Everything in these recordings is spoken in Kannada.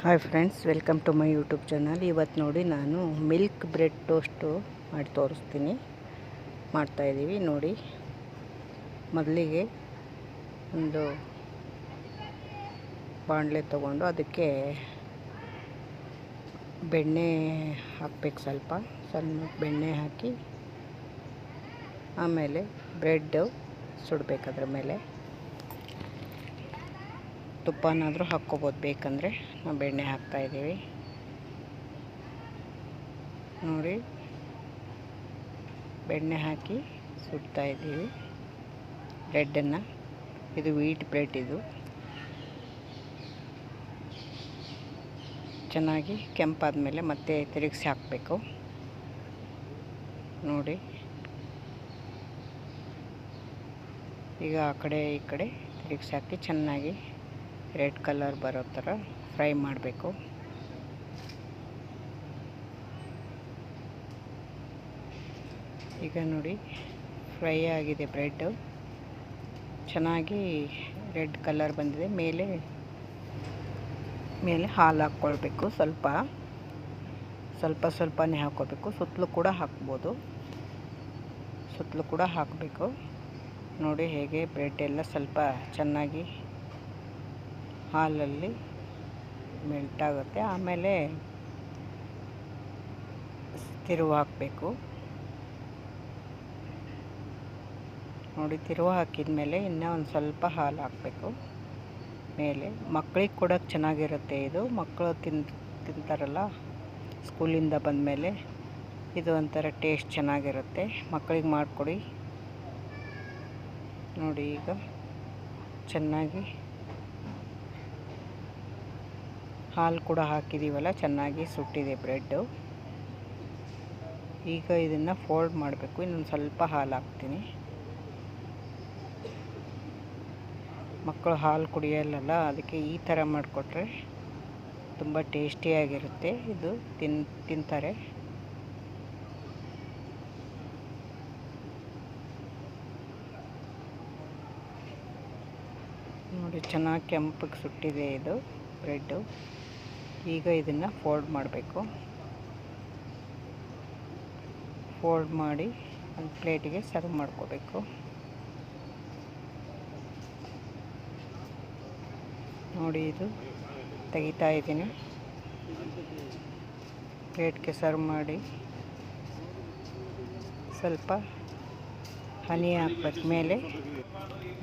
Hi friends, welcome to my YouTube channel. ಇವತ್ತು ನೋಡಿ ನಾನು ಮಿಲ್ಕ್ ಬ್ರೆಡ್ ಟೋಸ್ಟು ಮಾಡಿ ತೋರಿಸ್ತೀನಿ. ಮಾಡ್ತಾಯಿದ್ದೀವಿ ನೋಡಿ. ಮೊದಲಿಗೆ ಒಂದು ಬಾಣಲೆ ತೊಗೊಂಡು ಅದಕ್ಕೆ ಬೆಣ್ಣೆ ಹಾಕಬೇಕು. ಸ್ವಲ್ಪ ಬೆಣ್ಣೆ ಹಾಕಿ ಆಮೇಲೆ ಬ್ರೆಡ್ಡು ಸುಡಬೇಕು. ಅದ್ರ ಮೇಲೆ ತುಪ್ಪನಾದರೂ ಹಾಕ್ಕೋಬೋದು, ಬೇಕಂದರೆ. ನಾವು ಬೆಣ್ಣೆ ಹಾಕ್ತಾಯಿದ್ದೀವಿ ನೋಡಿ. ಬೆಣ್ಣೆ ಹಾಕಿ ಸುಡ್ತಾಯಿದ್ದೀವಿ ಬ್ರೆಡ್ಡನ್ನು. ಇದು ವೀಟ್ ಬ್ರೆಡ್. ಇದು ಚೆನ್ನಾಗಿ ಕೆಂಪಾದ ಮೇಲೆ ಮತ್ತೆ ತಿರುಗಿಸಿ ಹಾಕಬೇಕು ನೋಡಿ. ಈಗ ಆ ಕಡೆ ಈ ಕಡೆ ತಿರುಗಿಸಿ ಹಾಕಿ ಚೆನ್ನಾಗಿ ರೆಡ್ ಕಲರ್ ಬರೋ ಥರ ಫ್ರೈ ಮಾಡಬೇಕು. ಈಗ ನೋಡಿ ಫ್ರೈ ಆಗಿದೆ ಬ್ರೆಡ್ಡು, ಚೆನ್ನಾಗಿ ರೆಡ್ ಕಲರ್ ಬಂದಿದೆ. ಮೇಲೆ ಹಾಲು ಹಾಕ್ಕೊಳ್ಬೇಕು. ಸ್ವಲ್ಪನೇ ಹಾಕ್ಕೋಬೇಕು. ಸುತ್ತಲೂ ಕೂಡ ಹಾಕ್ಬೋದು, ಸುತ್ತಲೂ ಕೂಡ ಹಾಕಬೇಕು ನೋಡಿ. ಹೇಗೆ ಬ್ರೆಡ್ ಎಲ್ಲ ಸ್ವಲ್ಪ ಚೆನ್ನಾಗಿ ಹಾಲಲ್ಲಿ ಮೆಲ್ಟ್ ಆಗುತ್ತೆ. ಆಮೇಲೆ ತಿರುವು ಹಾಕಬೇಕು ನೋಡಿ. ತಿರುವು ಹಾಕಿದ ಮೇಲೆ ಇನ್ನೂ ಒಂದು ಸ್ವಲ್ಪ ಹಾಲು ಹಾಕಬೇಕು ಮೇಲೆ. ಮಕ್ಕಳಿಗೆ ಕೊಡೋಕ್ಕೆ ಚೆನ್ನಾಗಿರುತ್ತೆ ಇದು. ಮಕ್ಕಳು ತಿಂತಾರಲ್ಲ ಸ್ಕೂಲಿಂದ ಬಂದಮೇಲೆ, ಇದು ಒಂಥರ ಟೇಸ್ಟ್ ಚೆನ್ನಾಗಿರುತ್ತೆ. ಮಕ್ಕಳಿಗೆ ಮಾಡಿಕೊಡಿ ನೋಡಿ. ಈಗ ಚೆನ್ನಾಗಿ ಹಾಲು ಕೂಡ ಹಾಕಿದ್ದೀವಲ್ಲ, ಚೆನ್ನಾಗಿ ಸುಟ್ಟಿದೆ ಬ್ರೆಡ್ಡು. ಈಗ ಇದನ್ನು ಫೋಲ್ಡ್ ಮಾಡಬೇಕು. ಇನ್ನೊಂದು ಸ್ವಲ್ಪ ಹಾಲು ಹಾಕ್ತೀನಿ. ಮಕ್ಕಳು ಹಾಲು ಕುಡಿಯಲ್ಲ, ಅದಕ್ಕೆ ಈ ಥರ ಮಾಡಿಕೊಟ್ರೆ ತುಂಬ ಟೇಸ್ಟಿಯಾಗಿರುತ್ತೆ. ಇದು ತಿಂತಾರೆ ನೋಡಿ. ಚೆನ್ನಾಗಿ ಕೆಂಪಗೆ ಸುಟ್ಟಿದೆ ಇದು ಬ್ರೆಡ್ಡು. ಈಗ ಇದನ್ನು ಫೋಲ್ಡ್ ಮಾಡಬೇಕು. ಫೋಲ್ಡ್ ಮಾಡಿ ಒಂದು ಪ್ಲೇಟಿಗೆ ಸರ್ವ್ ಮಾಡ್ಕೋಬೇಕು ನೋಡಿ. ಇದು ತೆಗಿತಾ ಇದ್ದೀನಿ. ಪ್ಲೇಟ್ಗೆ ಸರ್ವ್ ಮಾಡಿ ಸ್ವಲ್ಪ ಹನಿ ಹಾಕ್ಬೇಕು ಮೇಲೆ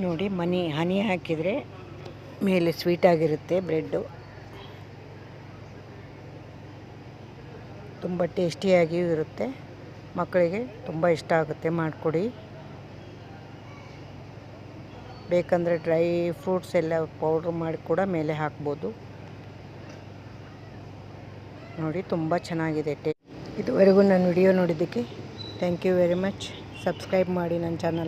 ನೋಡಿ. ಹನಿ ಹಾಕಿದರೆ ಮೇಲೆ ಸ್ವೀಟಾಗಿರುತ್ತೆ ಬ್ರೆಡ್ಡು. ತುಂಬ ಟೇಸ್ಟಿಯಾಗಿಯೂ ಇರುತ್ತೆ. ಮಕ್ಕಳಿಗೆ ತುಂಬ ಇಷ್ಟ ಆಗುತ್ತೆ. ಮಾಡಿಕೊಡಿ. ಬೇಕಂದರೆ ಡ್ರೈ ಫ್ರೂಟ್ಸ್ ಎಲ್ಲ ಪೌಡ್ರ್ ಮಾಡಿ ಕೂಡ ಮೇಲೆ ಹಾಕ್ಬೋದು ನೋಡಿ. ತುಂಬ ಚೆನ್ನಾಗಿದೆ. ಇದುವರೆಗೂ ನನ್ನ ವಿಡಿಯೋ ನೋಡಿದ್ದಕ್ಕೆ thank you very much. Subscribe ಮಾಡಿ ನನ್ನ ಚಾನಲ್.